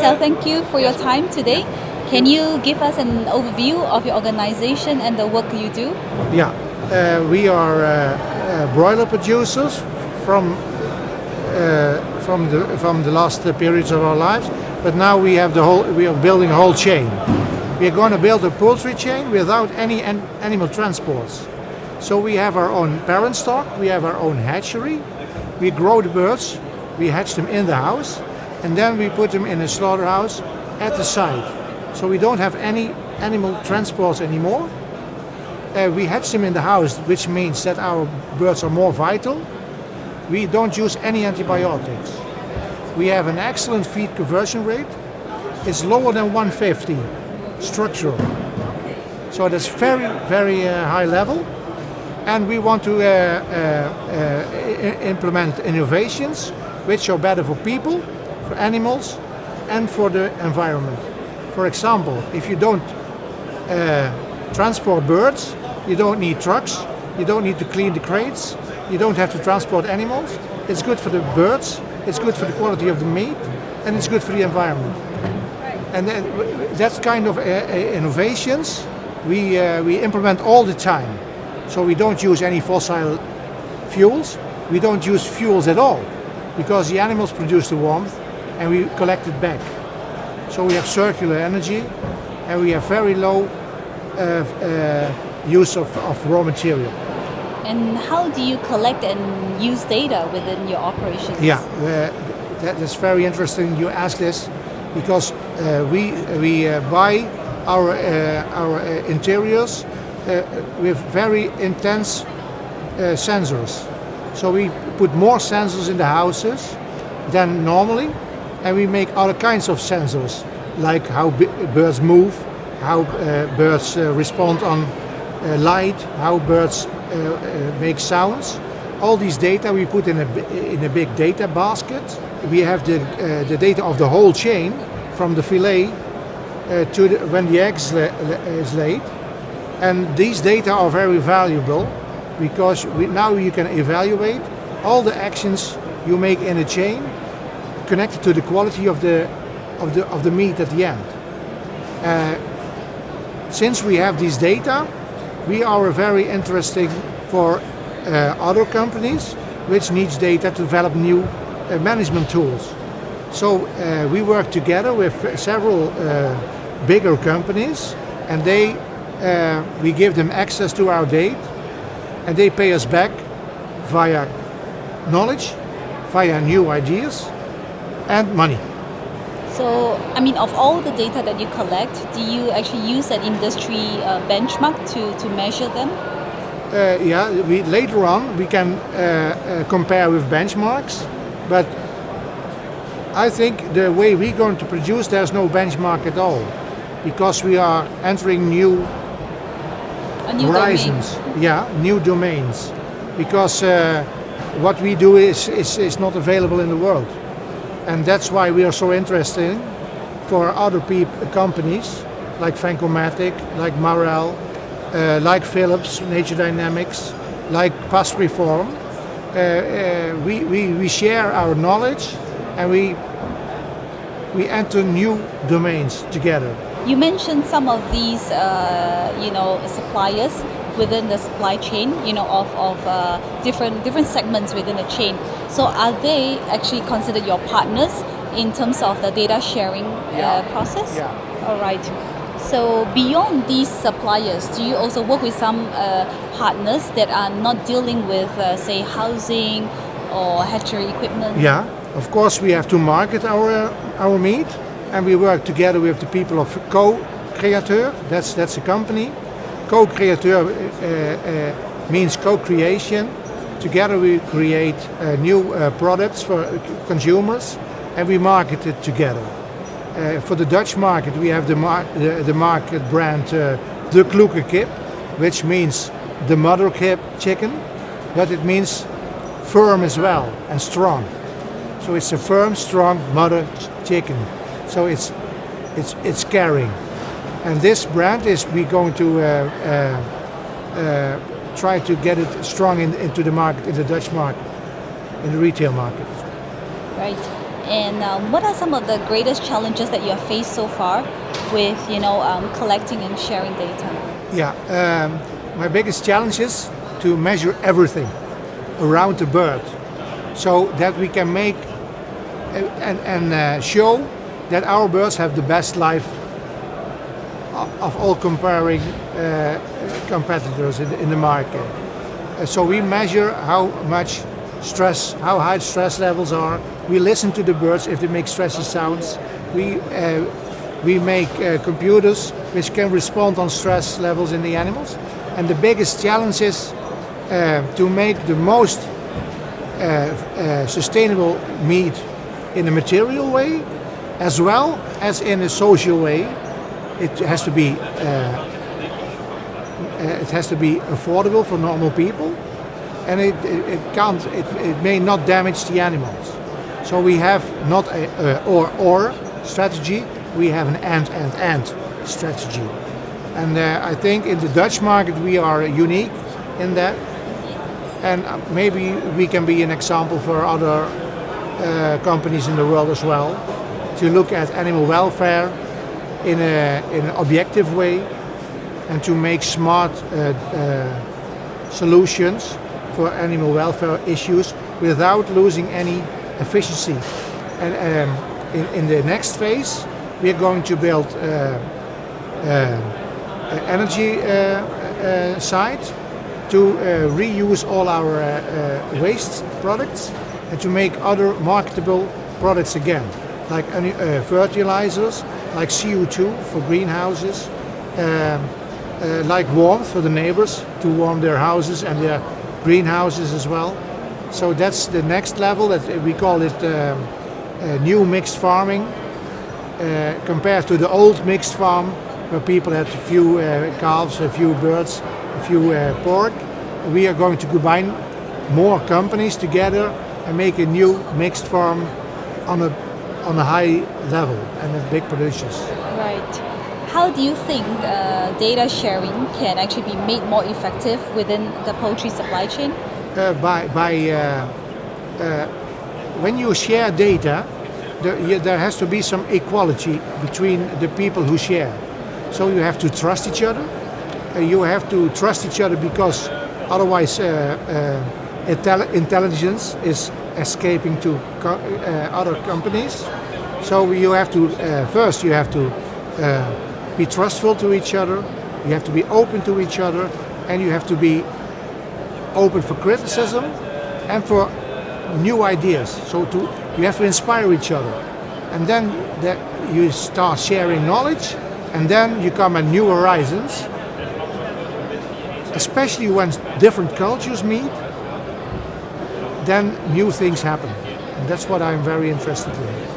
Marcel, thank you for your time today. Can you give us an overview of your organization and the work you do? Yeah, we are broiler producers from the last periods of our lives, but now we are building a whole chain. We are going to build a poultry chain without any animal transports. So we have our own parent stock, we have our own hatchery, we grow the birds, we hatch them in the house, and then we put them in a slaughterhouse at the site. So we don't have any animal transports anymore. We hatch them in the house, which means that our birds are more vital. We don't use any antibiotics. We have an excellent feed conversion rate. It's lower than 150 structural. So that's very, very high level. And we want to implement innovations which are better for people, for animals, and for the environment. For example, if you don't transport birds, you don't need trucks, you don't need to clean the crates, you don't have to transport animals. It's good for the birds, it's good for the quality of the meat, and it's good for the environment. And that's kind of innovations we implement all the time. So we don't use any fossil fuels, we don't use fuels at all, because the animals produce the warmth and we collect it back. So we have circular energy and we have very low use of raw material. And how do you collect and use data within your operations? Yeah, that's very interesting you ask this, because we buy our interiors with very intense sensors. So we put more sensors in the houses than normally, and we make other kinds of sensors, like how birds move, how birds respond on light, how birds make sounds. All these data we put in a big data basket. We have the data of the whole chain, from the fillet to when the egg is laid. And these data are very valuable, because now you can evaluate all the actions you make in a chain connected to the quality of the meat at the end. Since we have these data, we are very interesting for other companies which needs data to develop new management tools. So we work together with several bigger companies, and we give them access to our data, and they pay us back via knowledge, via new ideas, and money. So, I mean, of all the data that you collect, do you actually use an industry benchmark to measure them? Yeah, later on we can compare with benchmarks, but I think the way we're going to produce, there's no benchmark at all, because we are entering new horizons. Domain. Yeah, new domains, because what we do is not available in the world, and that's why we are so interested for other companies like Francomatic, like Marel, like Philips, Nature Dynamics, like Past Reform. We share our knowledge, and we enter new domains together. You mentioned some of these, suppliers within the supply chain, of different segments within the chain. So are they actually considered your partners in terms of the data sharing process? Yeah. All right. So beyond these suppliers, do you also work with some partners that are not dealing with, say, housing or hatchery equipment? Yeah, of course we have to market our meat, and we work together with the people of Co-Createur. That's a company. Co-Createur means co-creation. Together we create new products for consumers, and we market it together. For the Dutch market, we have the market brand De Kuijpers Kip, which means the mother kip chicken, but it means firm as well and strong. So it's a firm, strong mother chicken. So it's caring. And this brand we're going to try to get it strong into the market, in the Dutch market, in the retail market. Right. And what are some of the greatest challenges that you have faced so far with, collecting and sharing data? Yeah, my biggest challenge is to measure everything around the bird, so that we can make and show that our birds have the best life of all comparing competitors in the market. So we measure how much stress, how high stress levels are. We listen to the birds if they make stressy sounds. We make computers which can respond on stress levels in the animals. And the biggest challenge is to make the most sustainable meat in a material way, as well as in a social way. It has to be affordable for normal people, and it may not damage the animals. So we have not a or strategy. We have an and strategy. And I think in the Dutch market we are unique in that, and maybe we can be an example for other companies in the world as well, to look at animal welfare in an objective way, and to make smart solutions for animal welfare issues without losing any efficiency. And in the next phase, we are going to build energy site to reuse all our waste products and to make other marketable products again, like fertilizers, like CO2 for greenhouses, like warmth for the neighbors to warm their houses and their greenhouses as well. So that's the next level, that we call it new mixed farming, compared to the old mixed farm where people had a few calves, a few birds, a few pork. We are going to combine more companies together and make a new mixed farm on a high level and with big producers. Right. How do you think data sharing can actually be made more effective within the poultry supply chain? When you share data, there has to be some equality between the people who share. So you have to trust each other. You have to trust each other because otherwise intelligence is escaping to other companies. So you have to first you have to be trustful to each other. You have to be open to each other, and you have to be open for criticism and for new ideas. So you have to inspire each other, and then that you start sharing knowledge, and then you come at new horizons. Especially when different cultures meet, then new things happen, and that's what I'm very interested in.